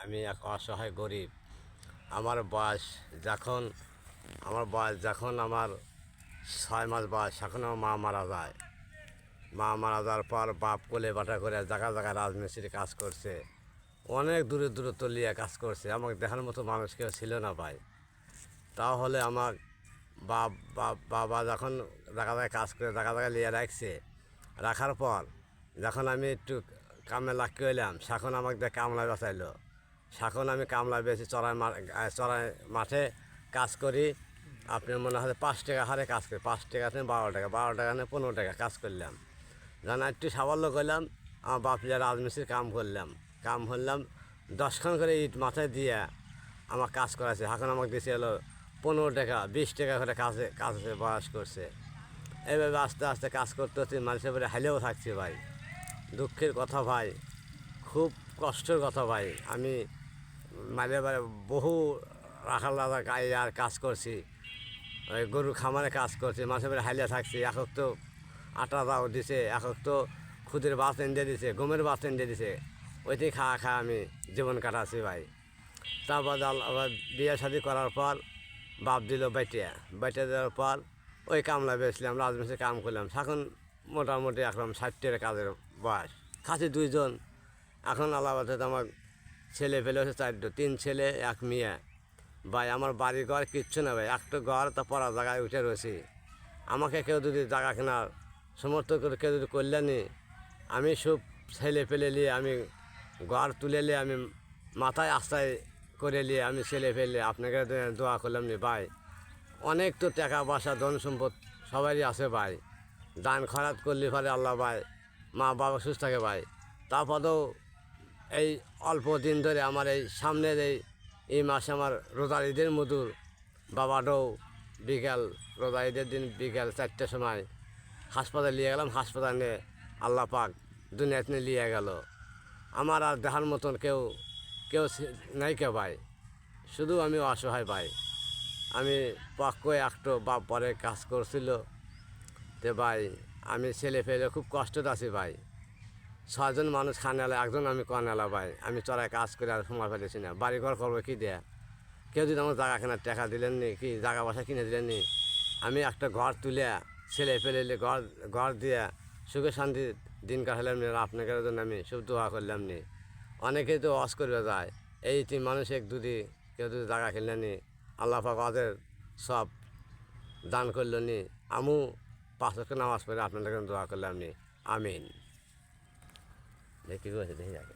আমি এক অসহায় গরিব। আমার বয়স যখন আমার 6 মাস বয়স, এখন আমার মা মারা যায়। মা মারা যাওয়ার পর বাপ কোলে বাটা করে জায়গা জায়গায় রাজমিস্ত্রি কাজ করছে, অনেক দূরত্ব নিয়ে কাজ করছে। আমাকে দেখার মতো মানুষ কেউ ছিল না ভাই। তাহলে আমার বাবা যখন জায়গা জায়গায় কাজ করে জায়গা জায়গায় নিয়ে রাখার পর যখন আমি একটু কামে লাগতে হইলাম, এখন আমাকে দিয়ে কামলা বাঁচাইলো। এখন আমি কামলা বেশি চড়াই মাঠে কাজ করি। আপনি মনে হয় 5 টাকা হারে কাজ করি, 5 টাকা থেকে 12 টাকা, 12 টাকা থেকে 15 টাকা কাজ করলাম। জানা একটু সাফল্য করলাম, আমার বাপিয়া রাজমিস্ত্রির কাম করলাম 10খান করে ইট মাথায় দিয়ে আমার কাজ করাছে। এখন আমাকে দিয়েছে হলো 15 টাকা 20 টাকা করে কাজে বয়স করছে। এইভাবে আস্তে আস্তে কাজ করতে হচ্ছে, মানুষের পরে হাইলেও থাকছি ভাই। দুঃখের কথা ভাই, খুব কষ্টের কথা ভাই। আমি মাঝে বারে বহু রাখাল দাদা গায়ে আর কাজ করছি, ওই গরু খামারে কাজ করছি, মানুষের পরে হাইলে থাকছি। একক তো আটা দাও দিছে, একক তো খুদের বাস এনে দিছে, গমের বাস এনে দিছে, ওইটাই খাওয়া আমি জীবন কাটাচ্ছি ভাই। তারপর আবার বিয়ে শাদি করার পর বাপ দিল বাইটে দেওয়ার পর ওই কামলা বেসলাম, রাজমিস্ত্রি কাম করলাম। এখন মোটামুটি এখন 60 কাজের বয়স, খাসি 2 জন। এখন আলাদা আমার ছেলে ফেলে হচ্ছে 4, 3 ছেলে 1 মেয়ে ভাই। আমার বাড়ি ঘর কিচ্ছু না ভাই, একটা ঘর তা পড়া জায়গায় উঠে রয়েছি। আমাকে কেউ যদি জায়গা কেনার সমর্থ করে কেউ যদি করলেনি, আমি সব ছেলে ফেলে নিয়ে আমি ঘর তুলে নিয়ে আমি মাথায় আস্থায় করে নিয়ে আমি ছেলে ফেলে আপনাকে দোয়া করলাম নি ভাই। অনেক তো টাকা পয়সা ধন সম্পদ সবারই আছে ভাই, দান খরাত করলে পারে আল্লাহ ভাই, মা বাবা সুস্থ থাকে ভাই। তারপরেও এই অল্প দিন ধরে আমার এই সামনের এই মাসে আমার রোজার ঈদের মধুর বাবাটাও বিকাল, রোজার ঈদের দিন বিকাল 4টার সময় হাসপাতালে নিয়ে গেলাম। হাসপাতালে আল্লাহ পাক দুনিয়াতে নিয়ে গেল। আমার আর দেখার মতন কেউ নাই কে ভাই, শুধু আমি অসহায় ভাই। আমি পক্ষ একটু বাপ পরে কাজ করছিল তে ভাই, আমি ছেলে ফেলে খুব কষ্টত আছি ভাই। 6 জন মানুষ খানেলা, একজন আমি কনেলা ভাই। আমি চড়াই কাজ করে আর সময় ফেলেছি না, বাড়ি ঘর করবো কি দেয়া। কেউ যদি আমার জায়গা কেনার টাকা দিলেন নি, কি জায়গা বাসা কিনে দিলেন নি, আমি একটা ঘর তুলে ছেলে ফেলে ঘর দিয়ে সুখে শান্তি দিন কাটালাম নি। আপনাকে জন্য আমি সব দোয়া করলাম নি। অনেকেই তো ওয়াজ করবে যায়, এই 3 মানুষ যদি কেউ যদি জায়গা কিনলে নি, আল্লাহ পাক ওদের সব দান করলো নি। আমু 5 ওয়াক্ত নামাজ পড়ে আপনাদের দোয়া করলাম নি। আমিন। দেখি দেখি